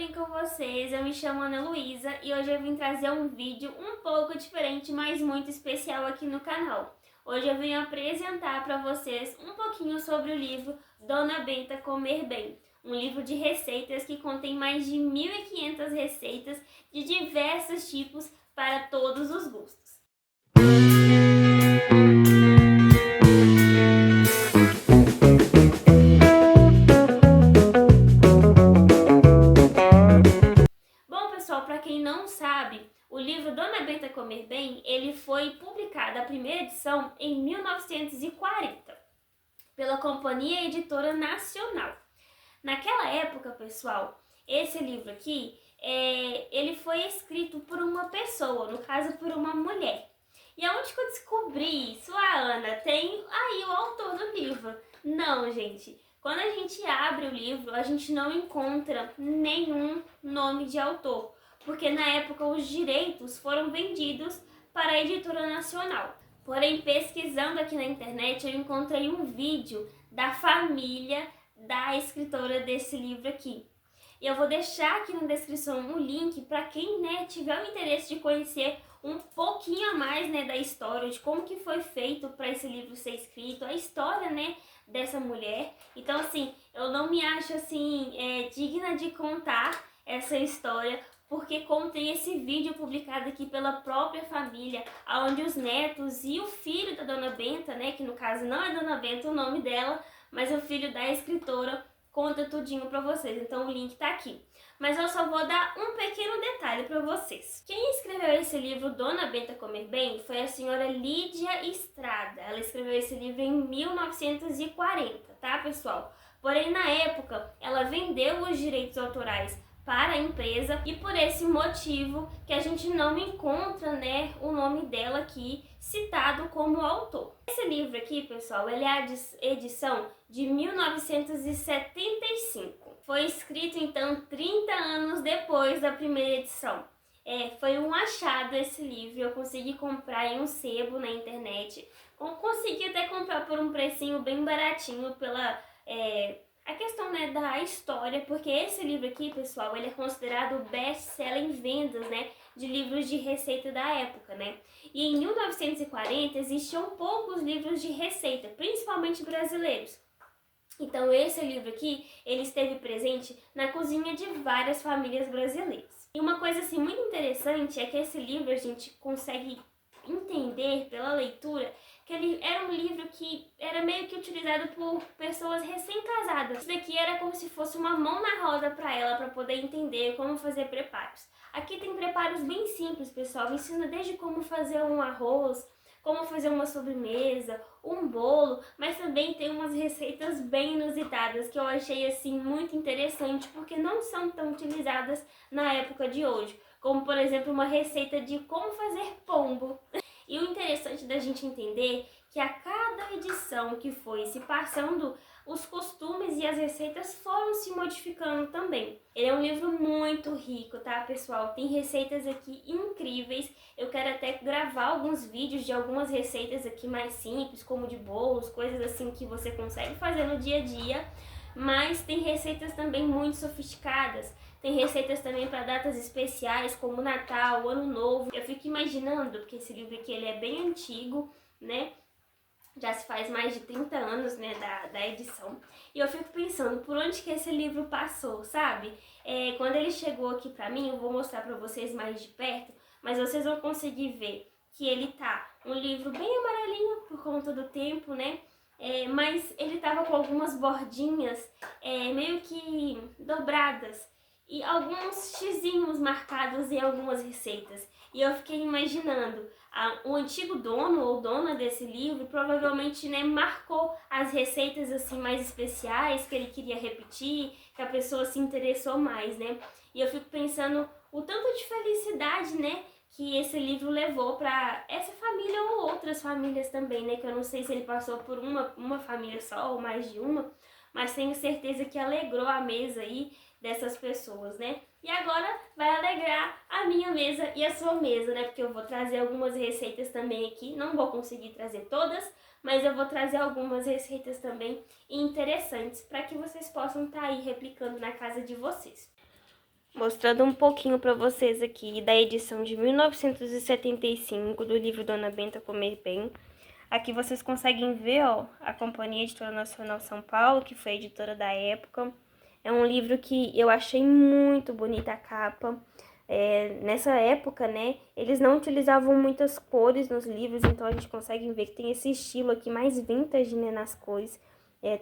bem com vocês? Eu me chamo Ana Luísa e hoje eu vim trazer um vídeo um pouco diferente, mas muito especial aqui no canal. Hoje eu vim apresentar para vocês um pouquinho sobre o livro Dona Benta Comer Bem, um livro de receitas que contém mais de 1.500 receitas de diversos tipos para todos os gostos. Para quem não sabe, o livro Dona Benta Comer Bem, ele foi publicado, a primeira edição, em 1940, pela Companhia Editora Nacional. Naquela época, pessoal, esse livro aqui, ele foi escrito por uma pessoa, no caso por uma mulher. E aonde que eu descobri isso, Ana? Tem aí o autor do livro. Não, gente. Quando a gente abre o livro, a gente não encontra nenhum nome de autor, porque na época os direitos foram vendidos para a Editora Nacional. Porém, pesquisando aqui na internet, eu encontrei um vídeo da família da escritora desse livro aqui. E eu vou deixar aqui na descrição o link para quem tiver o interesse de conhecer um pouquinho a mais da história, de como que foi feito para esse livro ser escrito, a história dessa mulher. Então, assim, eu não me acho assim digna de contar essa história, porque contém esse vídeo publicado aqui pela própria família, onde os netos e o filho da Dona Benta, que no caso não é Dona Benta o nome dela, mas o filho da escritora, conta tudinho pra vocês. Então o link tá aqui. Mas eu só vou dar um pequeno detalhe pra vocês. Quem escreveu esse livro, Dona Benta Comer Bem, foi a senhora Lídia Estrada. Ela escreveu esse livro em 1940, tá, pessoal? Porém, na época, ela vendeu os direitos autorais para a empresa e por esse motivo que a gente não encontra o nome dela aqui citado como autor. Esse livro aqui, pessoal, ele é a edição de 1975. Foi escrito então 30 anos depois da primeira edição. Foi um achado esse livro, eu consegui comprar em um sebo na internet. Consegui até comprar por um precinho bem baratinho pela a questão da história, porque esse livro aqui, pessoal, ele é considerado best-seller em vendas, de livros de receita da época, E em 1940 existiam poucos livros de receita, principalmente brasileiros. Então esse livro aqui, ele esteve presente na cozinha de várias famílias brasileiras. E uma coisa assim muito interessante é que esse livro a gente consegue entender pela leitura que ele era um livro que era meio que utilizado por pessoas recém-casadas. Isso daqui era como se fosse uma mão na roda para ela, para poder entender como fazer preparos. Aqui tem preparos bem simples, pessoal. Ensina desde como fazer um arroz, como fazer uma sobremesa, um bolo, mas também tem umas receitas bem inusitadas que eu achei assim muito interessante, porque não são tão utilizadas na época de hoje, como por exemplo uma receita de como fazer pombo. E o interessante da gente entender que a cada edição que foi se passando, os costumes e as receitas foram se modificando também. Ele é um livro muito rico, tá, pessoal? Tem receitas aqui incríveis. Eu quero até gravar alguns vídeos de algumas receitas aqui mais simples, como de bolos, coisas assim que você consegue fazer no dia a dia. Mas tem receitas também muito sofisticadas. Tem receitas também para datas especiais, como Natal, Ano Novo. Eu fico imaginando, porque esse livro aqui ele é bem antigo, Já se faz mais de 30 anos, da edição. E eu fico pensando, por onde que esse livro passou, sabe? Quando ele chegou aqui pra mim, eu vou mostrar pra vocês mais de perto, mas vocês vão conseguir ver que ele tá um livro bem amarelinho por conta do tempo, mas ele tava com algumas bordinhas meio que dobradas e alguns xizinhos marcados em algumas receitas. E eu fiquei imaginando, o antigo dono ou dona desse livro provavelmente marcou as receitas assim mais especiais que ele queria repetir, que a pessoa se interessou mais, E eu fico pensando o tanto de felicidade, que esse livro levou para essa família ou outras famílias também, que eu não sei se ele passou por uma família só ou mais de uma, mas tenho certeza que alegrou a mesa aí dessas pessoas, E agora vai alegrar a minha mesa e a sua mesa, Porque eu vou trazer algumas receitas também aqui, não vou conseguir trazer todas, mas eu vou trazer algumas receitas também interessantes para que vocês possam estar aí replicando na casa de vocês. Mostrando um pouquinho para vocês aqui da edição de 1975 do livro Dona Benta Comer Bem. Aqui vocês conseguem ver, ó, a Companhia Editora Nacional São Paulo, que foi a editora da época. É um livro que eu achei muito bonita a capa. Nessa época, né, eles não utilizavam muitas cores nos livros, então a gente consegue ver que tem esse estilo aqui mais vintage, né, nas cores.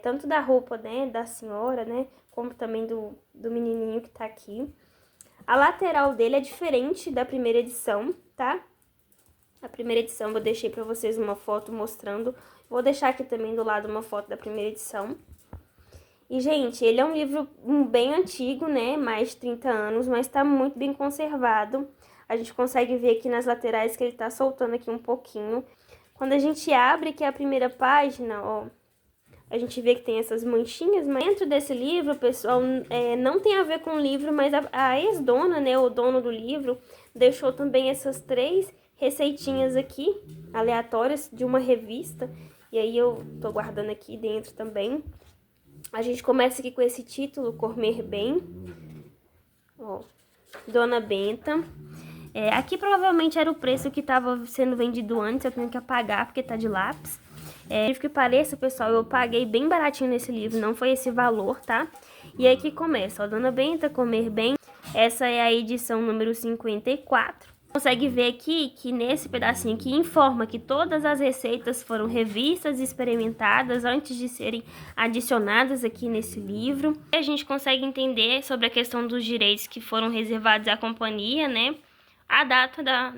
Tanto da roupa, né, da senhora, né, como também do menininho que tá aqui. A lateral dele é diferente da primeira edição, tá? A primeira edição eu deixei pra vocês uma foto mostrando. Vou deixar aqui também do lado uma foto da primeira edição. E, gente, ele é um livro bem antigo, né? Mais de 30 anos, mas tá muito bem conservado. A gente consegue ver aqui nas laterais que ele tá soltando aqui um pouquinho. Quando a gente abre aqui a primeira página, ó, a gente vê que tem essas manchinhas, mas dentro desse livro, pessoal, não tem a ver com o livro, mas a ex-dona, né, o dono do livro, deixou também essas 3 receitinhas aqui, aleatórias, de uma revista. E aí eu tô guardando aqui dentro também. A gente começa aqui com esse título, Comer Bem. Ó, Dona Benta. Aqui provavelmente era o preço que estava sendo vendido antes, eu tenho que apagar porque tá de lápis. Que pareça, pessoal, eu paguei bem baratinho nesse livro, não foi esse valor, tá? E aí que começa, ó, Dona Benta Comer Bem. Essa é a edição número 54. Consegue ver aqui que nesse pedacinho aqui informa que todas as receitas foram revistas e experimentadas antes de serem adicionadas aqui nesse livro. A gente consegue entender sobre a questão dos direitos que foram reservados à companhia, né? A data da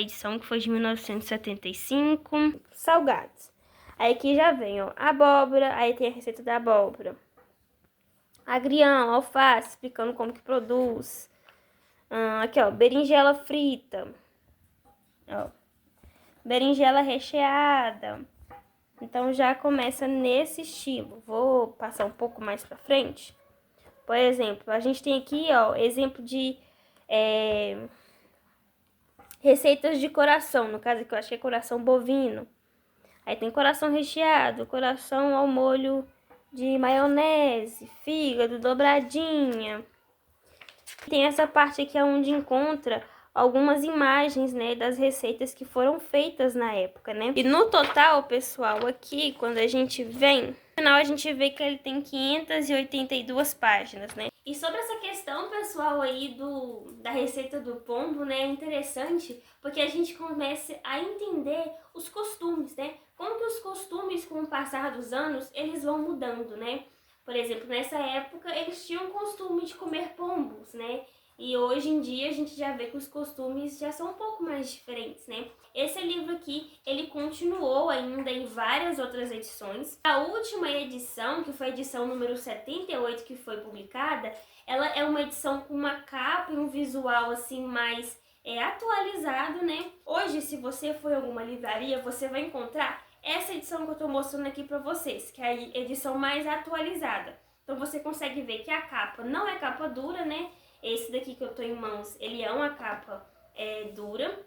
edição, que foi de 1975. Salgados. Aí aqui já vem, ó, abóbora, aí tem a receita da abóbora. Agrião, alface, explicando como que produz. Aqui, ó, berinjela frita. Ó, berinjela recheada. Então, já começa nesse estilo. Vou passar um pouco mais pra frente. Por exemplo, a gente tem aqui, ó, exemplo de receitas de coração. No caso aqui, eu acho que é coração bovino. Aí tem coração recheado, coração ao molho de maionese, fígado, dobradinha. Tem essa parte aqui onde encontra algumas imagens, né, das receitas que foram feitas na época, né? E no total, pessoal, aqui, quando a gente vem, no final a gente vê que ele tem 582 páginas, né? E sobre essa questão, pessoal, aí da receita do pombo, né, é interessante porque a gente começa a entender os costumes, né? Como que os costumes, com o passar dos anos, eles vão mudando, né? Por exemplo, nessa época, eles tinham o costume de comer pombos, né? E hoje em dia a gente já vê que os costumes já são um pouco mais diferentes, né? Esse livro aqui, ele continuou ainda em várias outras edições. A última edição, que foi a edição número 78 que foi publicada, ela é uma edição com uma capa e um visual assim mais atualizado, né? Hoje, se você for em alguma livraria, você vai encontrar essa edição que eu tô mostrando aqui pra vocês, que é a edição mais atualizada. Então você consegue ver que a capa não é capa dura, né? Esse daqui que eu tô em mãos, ele é uma capa dura.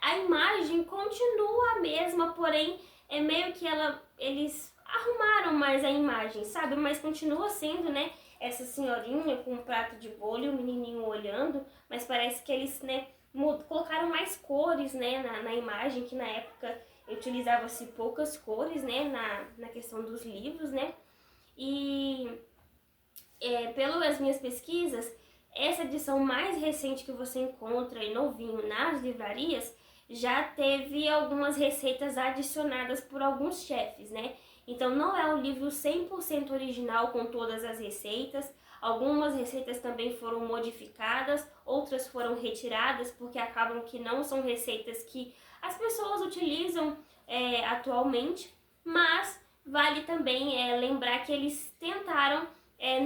A imagem continua a mesma, porém é meio que eles arrumaram mais a imagem, sabe? Mas continua sendo, né, essa senhorinha com um prato de bolho e o menininho olhando, mas parece que eles, né, colocaram mais cores, né, na imagem, que na época utilizava-se poucas cores, né, na questão dos livros, né, e pelas minhas pesquisas, essa edição mais recente que você encontra aí novinho nas livrarias, já teve algumas receitas adicionadas por alguns chefes, né, então não é um livro 100% original com todas as receitas. Algumas receitas também foram modificadas, outras foram retiradas porque acabam que não são receitas que as pessoas utilizam atualmente, mas vale também lembrar que eles tentaram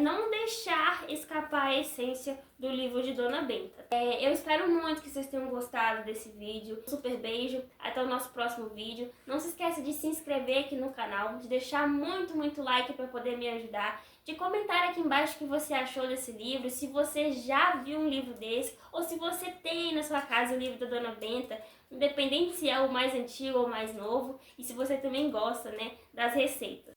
não deixar escapar a essência do livro de Dona Benta. Eu espero muito que vocês tenham gostado desse vídeo. Um super beijo, até o nosso próximo vídeo. Não se esqueça de se inscrever aqui no canal, de deixar muito like para poder me ajudar, de comentar aqui embaixo o que você achou desse livro, se você já viu um livro desse, ou se você tem na sua casa o livro da Dona Benta, independente se é o mais antigo ou o mais novo, e se você também gosta, né, das receitas.